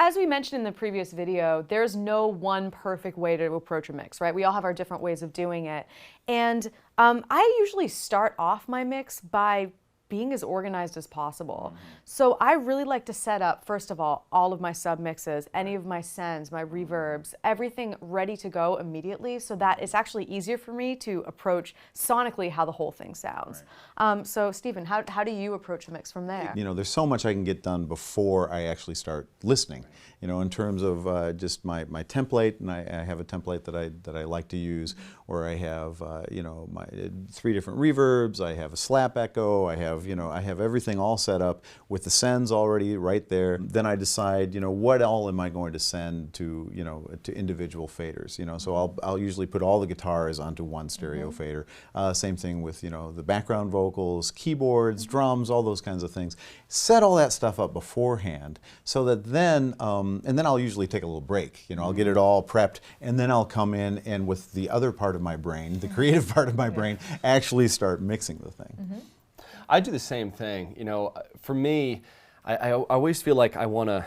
as we mentioned in the previous video, there's no one perfect way to approach a mix, right? We all have our different ways of doing it. And I usually start off my mix by being as organized as possible. So I really like to set up, first of all of my sub mixes, any of my sends, my reverbs, everything ready to go immediately, so that it's actually easier for me to approach sonically how the whole thing sounds. So Stephen, how do you approach a mix from there? You know, there's so much I can get done before I actually start listening. You know, in terms of just my template, and I have a template that I like to use, or I have you know, my 3 different reverbs, I have a slap echo, I have everything all set up with the sends already right there. Then I decide, you know, what all am I going to send to, you know, to individual faders. You know, so I'll usually put all the guitars onto one stereo fader. Same thing with, you know, the background vocals, keyboards, drums, all those kinds of things. Set all that stuff up beforehand, so that then and then I'll usually take a little break. You know, I'll get it all prepped, and then I'll come in and with the other part of my brain, the creative part of my brain, actually start mixing the thing. I do the same thing. You know, for me, I always feel like I want to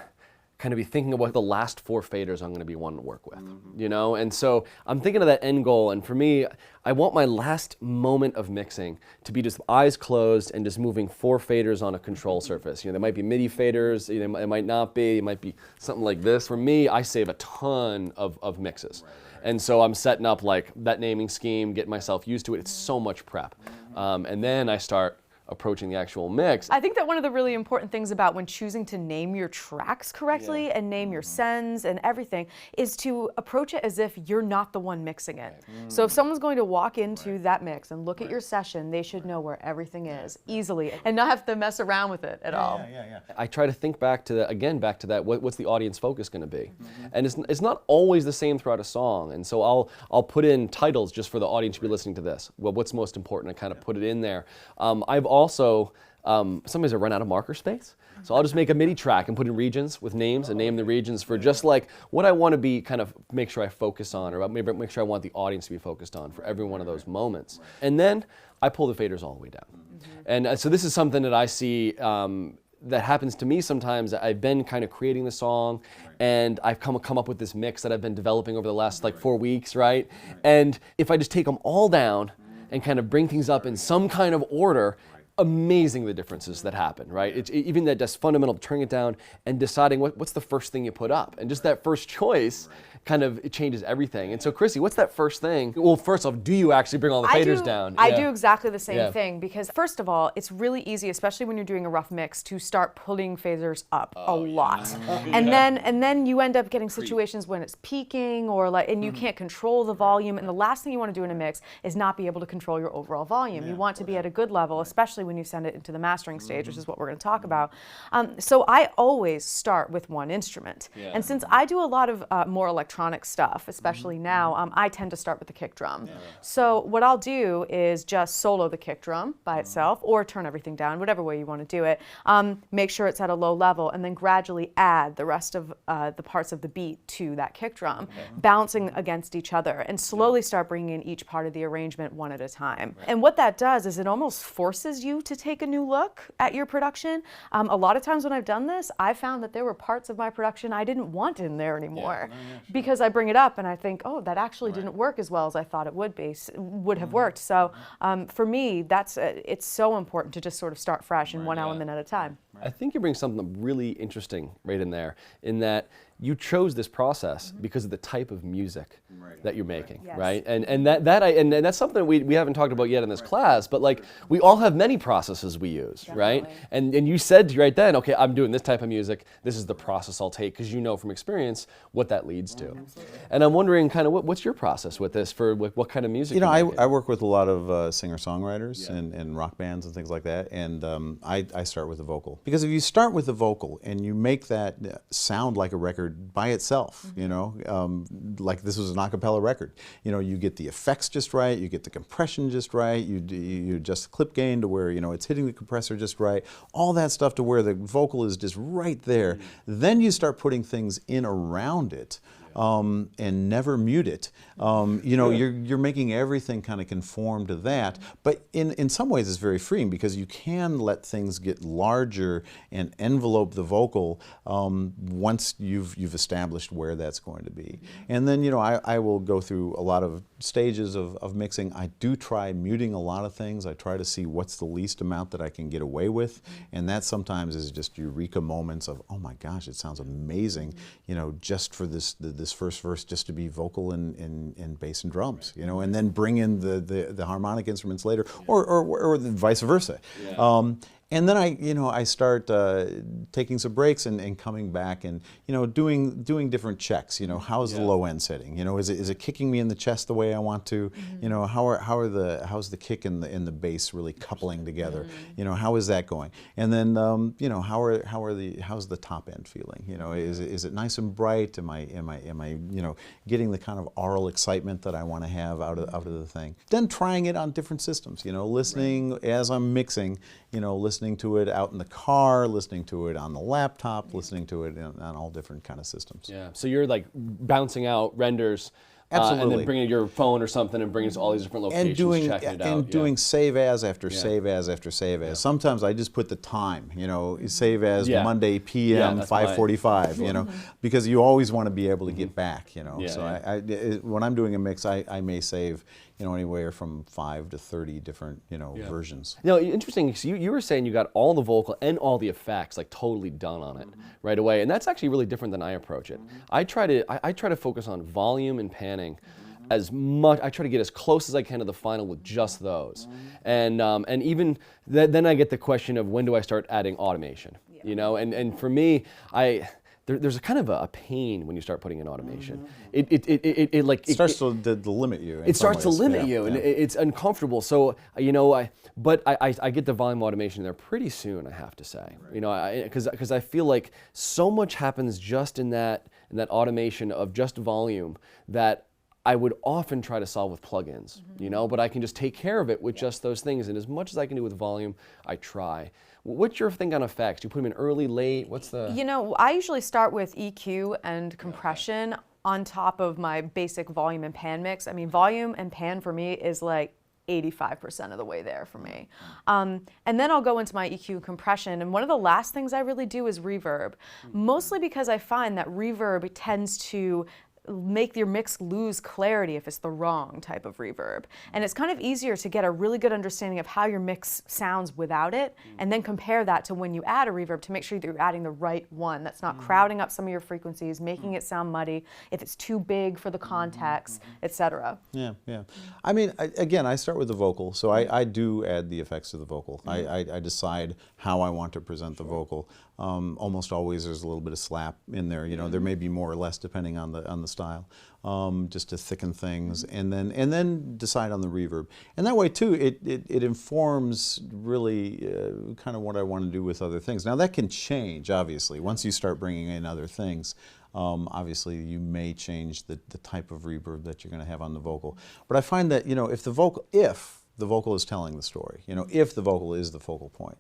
kind of be thinking about the last 4 faders I'm going to be wanting to work with, you know? And so I'm thinking of that end goal, and for me, I want my last moment of mixing to be just eyes closed and just moving 4 faders on a control surface. You know, there might be MIDI faders, you know, it might not be, it might be something like this. For me, I save a ton of mixes. And so I'm setting up like that naming scheme, getting myself used to it. It's so much prep. And then I start approaching the actual mix. I think that one of the really important things about when choosing to name your tracks correctly and name your sends and everything is to approach it as if you're not the one mixing it. So if someone's going to walk into that mix and look at your session, they should know where everything is easily and not have to mess around with it at all. I try to think back to that, again, back to that, what's the audience focus going to be? And it's not always the same throughout a song. And so I'll put in titles just for the audience to be listening to this. Well, what's most important? I kind of put it in there. I've also, sometimes I run out of marker space, so I'll just make a MIDI track and put in regions with names and name the regions for just like what I want to be kind of make sure I focus on, or maybe make sure I want the audience to be focused on for every one of those moments. And then I pull the faders all the way down. And so this is something that I see that happens to me sometimes. I've been kind of creating the song, and I've come up with this mix that I've been developing over the last like 4 weeks, right? And if I just take them all down and kind of bring things up in some kind of order, amazing the differences that happen, right? It's even that just fundamental turning it down and deciding what's the first thing you put up, and just that first choice kind of it changes everything. And so Chrissy, what's that first thing? Well, first off, do you actually bring all the faders down? I do exactly the same thing, because first of all, it's really easy, especially when you're doing a rough mix, to start pulling faders up a lot. And then you end up getting situations when it's peaking or like, and you can't control the volume. And the last thing you want to do in a mix is not be able to control your overall volume. You want to be at a good level, especially when you send it into the mastering stage, which is what we're going to talk about. So I always start with one instrument. And since I do a lot of more electronic stuff, especially now, I tend to start with the kick drum. So what I'll do is just solo the kick drum by itself, or turn everything down, whatever way you want to do it. Make sure it's at a low level, and then gradually add the rest of the parts of the beat to that kick drum, bouncing against each other, and slowly start bringing in each part of the arrangement one at a time. And what that does is it almost forces you to take a new look at your production. A lot of times when I've done this, I found that there were parts of my production I didn't want in there anymore, because I bring it up and I think, oh, that actually didn't work as well as I thought it would have worked. So for me, it's so important to just sort of start fresh in one element at a time. I think you bring something really interesting right in there, in that you chose this process because of the type of music that you're making, right? And that's something we haven't talked about yet in this class, but like we all have many processes we use, right? And you said right then, okay, I'm doing this type of music, this is the process I'll take, because you know from experience what that leads to. And I'm wondering kind of what's your process with this for what kind of music? You know, I work with a lot of singer-songwriters and rock bands and things like that, and I start with the vocal. Because if you start with the vocal and you make that sound like a record by itself, you know, like this was an a cappella record, you know, you get the effects just right, you get the compression just right, you adjust the clip gain to where, you know, it's hitting the compressor just right, all that stuff to where the vocal is just right there. Then you start putting things in around it. and never mute it, you know, you're making everything kind of conform to that. But in some ways it's very freeing, because you can let things get larger and envelope the vocal once you've established where that's going to be. And then, you know, I will go through a lot of stages of mixing. I do try muting a lot of things. I try to see what's the least amount that I can get away with, and that sometimes is just eureka moments of, oh my gosh, it sounds amazing, you know, just for this first verse just to be vocal and bass and drums, you know, and then bring in the harmonic instruments later, or the vice versa. Yeah. And then I start taking some breaks and coming back and, you know, doing different checks. You know, how's the low end sitting? You know, is it kicking me in the chest the way I want to? You know, how's the kick and the bass really coupling together? You know, how is that going? And then you know, how's the top end feeling? You know, is it nice and bright? Am I you know, getting the kind of aural excitement that I want to have out of the thing? Then trying it on different systems. You know, listening as I'm mixing. You know, listening to it out in the car, listening to it on the laptop, listening to it on all different kind of systems. Yeah. So you're like bouncing out renders. Absolutely. And then bringing your phone or something and bringing it to all these different locations, checking it out. And doing save as after save as after save as. Sometimes I just put the time, you know, save as Monday PM 5:45, you know, because you always want to be able to get back, you know. So when I'm doing a mix, I may save, you know, anywhere from 5 to 30 different, you know, versions. You know, interesting, so you were saying you got all the vocal and all the effects like totally done on it right away, and that's actually really different than I approach it. I try to focus on volume and panning as much. I try to get as close as I can to the final with just those, and even then I get the question of when do I start adding automation, you know, and for me, there's a kind of a pain when you start putting in automation. It starts to limit you. It starts to limit you, and it's uncomfortable. So you know, I get the volume automation there pretty soon, I have to say. You know, because I feel like so much happens just in that automation of just volume that I would often try to solve with plugins, you know, but I can just take care of it with just those things. And as much as I can do with volume, I try. What's your thing on effects? Do you put them in early, late? What's the... You know, I usually start with EQ and compression on top of my basic volume and pan mix. I mean, volume and pan for me is like 85% of the way there for me. And then I'll go into my EQ compression, and one of the last things I really do is reverb, mostly because I find that reverb tends to make your mix lose clarity if it's the wrong type of reverb. And it's kind of easier to get a really good understanding of how your mix sounds without it, and then compare that to when you add a reverb to make sure that you're adding the right one that's not crowding up some of your frequencies, making it sound muddy, if it's too big for the context, etc. Yeah. I mean, again, I start with the vocal, so I do add the effects to the vocal. I decide how I want to present the vocal. Almost always there's a little bit of slap in there. You know, there may be more or less depending on the style, just to thicken things, and then decide on the reverb. And that way too, it informs really kind of what I want to do with other things. Now that can change, obviously, once you start bringing in other things. Obviously, you may change the type of reverb that you're going to have on the vocal. But I find that, you know, if the vocal is telling the story, you know, if the vocal is the focal point,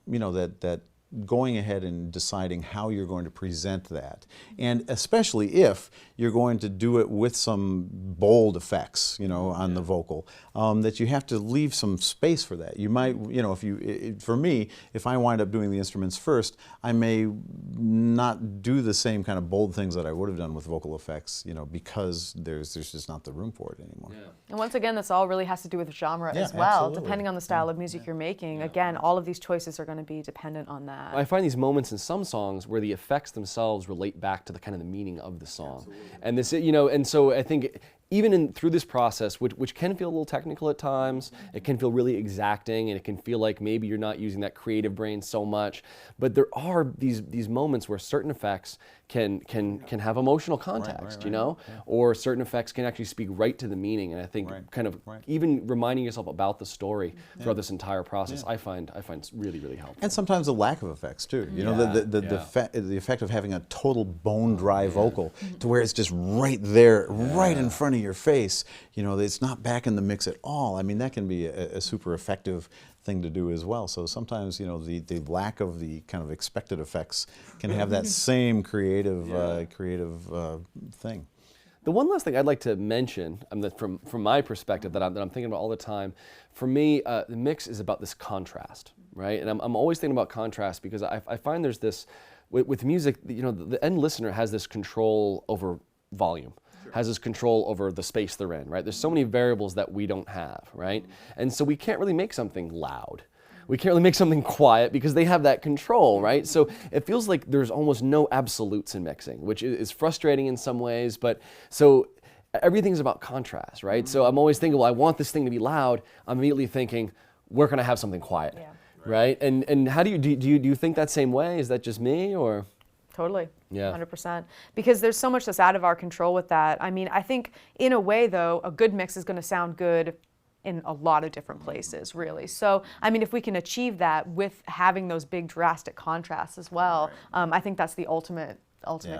you know, that going ahead and deciding how you're going to present that, and especially if you're going to do it with some bold effects, you know, on the vocal, that you have to leave some space for that. You might, you know, for me, if I wind up doing the instruments first, I may not do the same kind of bold things that I would have done with vocal effects, you know, because there's just not the room for it anymore. Yeah. And once again, this all really has to do with genre as well. Absolutely. Depending on the style of music you're making. Again, all of these choices are going to be dependent on that. I find these moments in some songs where the effects themselves relate back to the kind of the meaning of the song. Absolutely. And this, you know, and so I think even through this process, which can feel a little technical at times, it can feel really exacting, and it can feel like maybe you're not using that creative brain so much. But there are these moments where certain effects can have emotional context, you know, or certain effects can actually speak right to the meaning. And I think kind of even reminding yourself about the story throughout this entire process, I find really, really helpful. And sometimes the lack of effects too. You know, the effect of having a total bone dry vocal to where it's just right there, right in front of your face. You know, it's not back in the mix at all. I mean, that can be a super effective thing to do as well. So sometimes, you know, the lack of the kind of expected effects can have that same creative thing. The one last thing I'd like to mention, from my perspective, that I'm thinking about all the time, for me, the mix is about this contrast, right? And I'm always thinking about contrast because I find there's this, with music, you know, the end listener has this control over volume, has this control over the space they're in, right? There's so many variables that we don't have, right? And so we can't really make something loud. We can't really make something quiet because they have that control, right? So it feels like there's almost no absolutes in mixing, which is frustrating in some ways, but so everything's about contrast, right? So I'm always thinking, well, I want this thing to be loud. I'm immediately thinking, where can I have something quiet, right? And how do you think that same way? Is that just me, or? Totally. Yeah. 100%. Because there's so much that's out of our control with that. I mean, I think in a way though, a good mix is going to sound good in a lot of different places, really. So, I mean, if we can achieve that with having those big drastic contrasts as well, I think that's the ultimate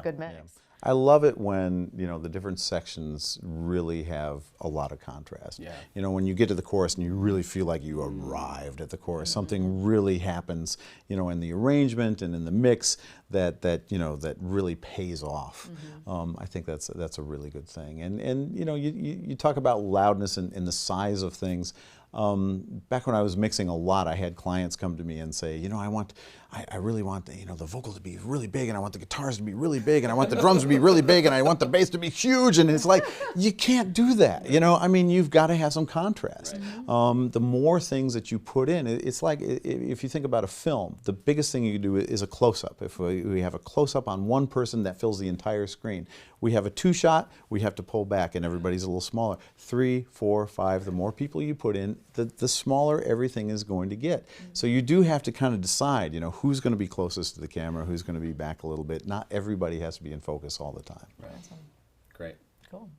good mix. Yeah. I love it when, you know, the different sections really have a lot of contrast. Yeah. You know, when you get to the chorus and you really feel like you arrived at the chorus, something really happens, you know, in the arrangement and in the mix that you know, that really pays off. I think that's a really good thing. And you know, you talk about loudness and the size of things. Back when I was mixing a lot, I had clients come to me and say, you know, I really want the, you know, the vocal to be really big, and I want the guitars to be really big, and I want the drums to be really big, and I want the bass to be huge. And it's like, you can't do that. You know, I mean, you've got to have some contrast. Right. The more things that you put in, it's like if you think about a film, the biggest thing you can do is a close-up. If we have a close-up on one person, that fills the entire screen. We have a two-shot, we have to pull back, and everybody's a little smaller. 3, 4, 5, the more people you put in, the smaller everything is going to get. So you do have to kind of decide, you know, who's going to be closest to the camera, who's going to be back a little bit. Not everybody has to be in focus all the time. Right. Great. Cool.